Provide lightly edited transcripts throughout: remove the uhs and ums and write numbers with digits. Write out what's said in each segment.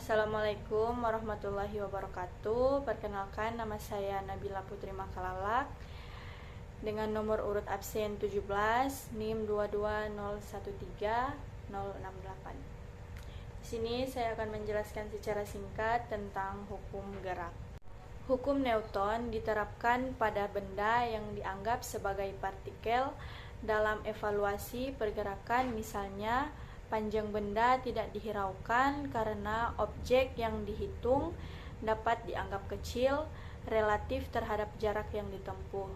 Assalamualaikum warahmatullahi wabarakatuh. Perkenalkan, nama saya Nabila Putri Makalalak dengan nomor urut absen 17, NIM 22013-068. Di sini saya akan menjelaskan secara singkat tentang hukum gerak. Hukum Newton diterapkan pada benda yang dianggap sebagai partikel dalam evaluasi pergerakan, misalnya panjang benda tidak dihiraukan karena objek yang dihitung dapat dianggap kecil relatif terhadap jarak yang ditempuh.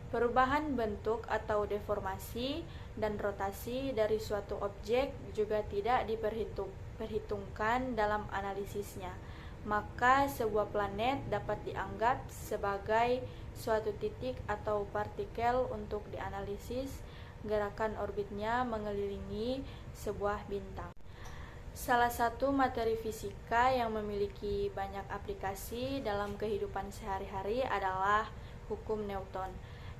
Perubahan bentuk atau deformasi dan rotasi dari suatu objek juga tidak diperhitungkan dalam analisisnya. Maka sebuah planet dapat dianggap sebagai suatu titik atau partikel untuk dianalisis gerakan orbitnya mengelilingi sebuah bintang. Salah satu materi fisika yang memiliki banyak aplikasi dalam kehidupan sehari-hari adalah hukum Newton.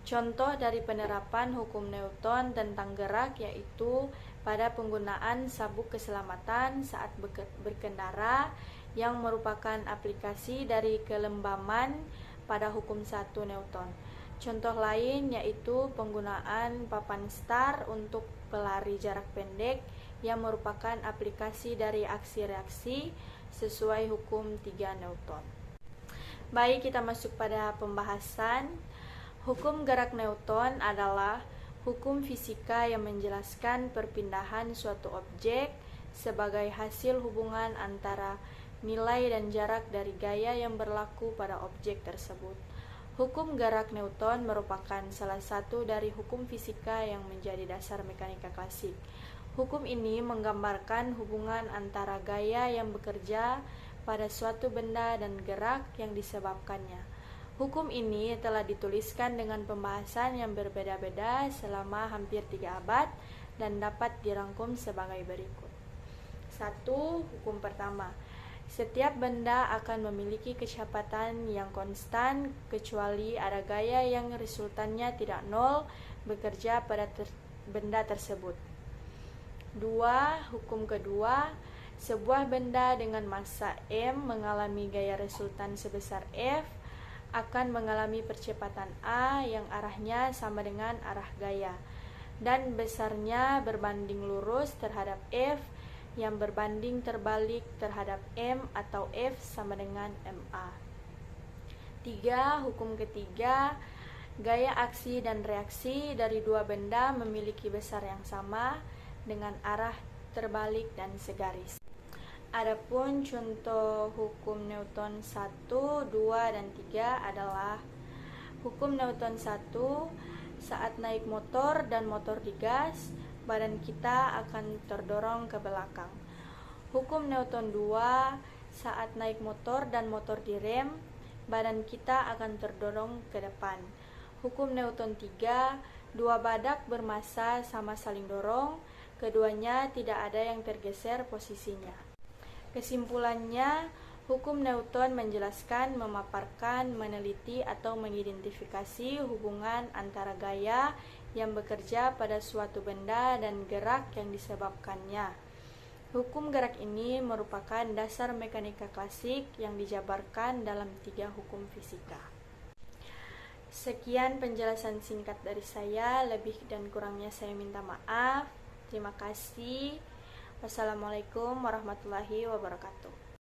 Contoh dari penerapan hukum Newton tentang gerak yaitu pada penggunaan sabuk keselamatan saat berkendara yang merupakan aplikasi dari kelembaman pada hukum 1 Newton. Contoh lain yaitu penggunaan papan star untuk pelari jarak pendek yang merupakan aplikasi dari aksi reaksi sesuai hukum 3 Newton. Baik, kita masuk pada pembahasan. Hukum gerak Newton adalah hukum fisika yang menjelaskan perpindahan suatu objek sebagai hasil hubungan antara nilai dan jarak dari gaya yang berlaku pada objek tersebut. Hukum gerak Newton merupakan salah satu dari hukum fisika yang menjadi dasar mekanika klasik. Hukum ini menggambarkan hubungan antara gaya yang bekerja pada suatu benda dan gerak yang disebabkannya. Hukum ini telah dituliskan dengan pembahasan yang berbeda-beda selama hampir 3 abad dan dapat dirangkum sebagai berikut. 1. Hukum pertama. Setiap benda akan memiliki kecepatan yang konstan kecuali ada gaya yang resultannya tidak nol bekerja pada benda tersebut. 2. Hukum kedua. Sebuah benda dengan massa M mengalami gaya resultan sebesar F akan mengalami percepatan A yang arahnya sama dengan arah gaya dan besarnya berbanding lurus terhadap F yang berbanding terbalik terhadap M atau F sama dengan MA. 3. Hukum ketiga. Gaya aksi dan reaksi dari dua benda memiliki besar yang sama dengan arah terbalik dan segaris. Adapun contoh hukum Newton 1, 2, dan 3 adalah hukum Newton 1, saat naik motor dan motor digas, badan kita akan terdorong ke belakang. Hukum Newton 2, saat naik motor dan motor direm, badan kita akan terdorong ke depan. Hukum Newton 3, dua badak bermassa sama saling dorong, keduanya tidak ada yang tergeser posisinya. Kesimpulannya, hukum Newton menjelaskan, memaparkan, meneliti atau mengidentifikasi hubungan antara gaya yang bekerja pada suatu benda dan gerak yang disebabkannya. Hukum gerak ini merupakan dasar mekanika klasik yang dijabarkan dalam 3 hukum fisika. Sekian penjelasan singkat dari saya, lebih dan kurangnya saya minta maaf. Terima kasih. Wassalamualaikum warahmatullahi wabarakatuh.